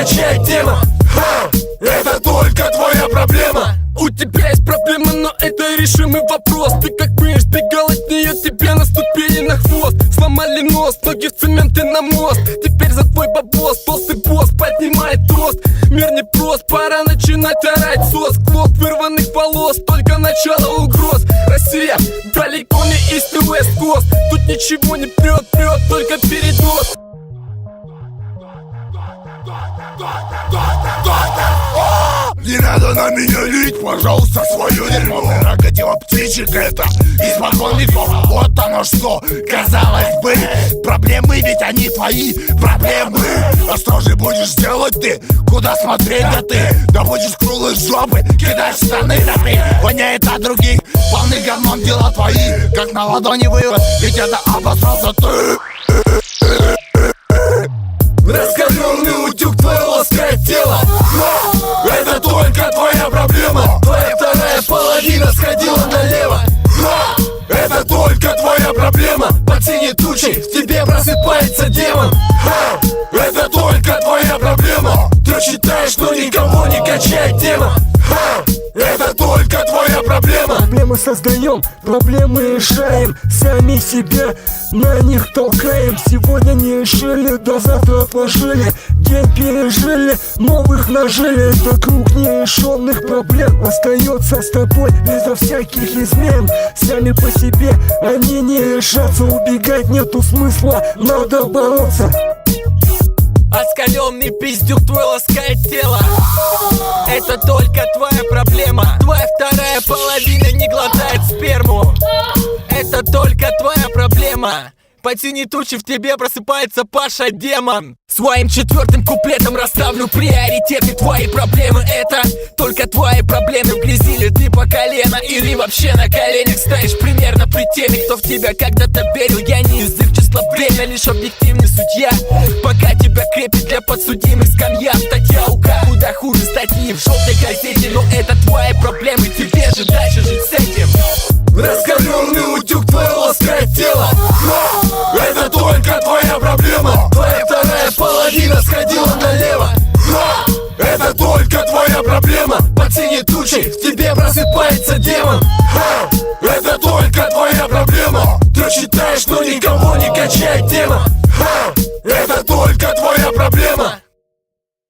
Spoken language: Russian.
качает тема. Это только твоя проблема. У тебя есть проблема, но это решимый вопрос. Ты как мышь, бегал от нее, тебе наступили на хвост. Сломали нос, ноги в цемент и на мост. Теперь за твой бабос, толстый босс поднимает тост. Мир не прост, пора начинать орать сос. Клок вырванных волос, только начало угроз. Россия, далеко не East и West Coast. Тут ничего не прет, только передоз. Не надо на меня лить, пожалуйста, свое дерьмо. Прерогатива птичек это испокон веков. Вот оно что, казалось бы. Проблемы, ведь они твои проблемы. А что же будешь делать ты? Куда смотреть, да ты? Да будешь круглой жопы кидать штаны, да ты. Воняет от других, полны говном дела твои. Как на ладони вывод, ведь это обосрался ты. Раскаленный утюг, твое лоскает тело. Но это только твоя проблема. Твоя вторая половина сходила налево. Но это только твоя проблема. Под синей тучей в тебе просыпается демон. Это только твоя проблема. Ты считаешь, что никого не качает тема. Это только твоя проблема. Проблемы создаем, проблемы решаем. Сами себя на них толкаем. Сегодня не решили, до завтра отложили. День пережили, новых нажили. Это круг нерешенных проблем остается с тобой безо всяких измен. Сами по себе они не решатся. Убегать нету смысла, надо бороться. Оскаленный пиздюк твой ласкает тело. Это только твоя проблема. Твоя вторая половина не глотает сперму. Это только твоя проблема. Под синей тучей в тебе просыпается Паша демон. Своим четвертым куплетом расставлю приоритеты. Твои проблемы это только твои проблемы. В грязи ли ты по колено или вообще на коленях стоишь примерно при теме, кто в тебя когда-то верил. Я не из их числа, время лишь объективный судья. Пока тебя крепит для подсудимых скамья. Статья УК, куда хуже статьи в желтой газете. Но это твои проблемы, тебе же дальше жить с этим. Раскаленный утюг, твое ласкает тело. Но это только твоя проблема. Твоя вторая половина сходила налево. Но это только твоя проблема. Под синей тучей в тебе просыпается демон. Это только твоя проблема. Ты считаешь, что никого не качает тема.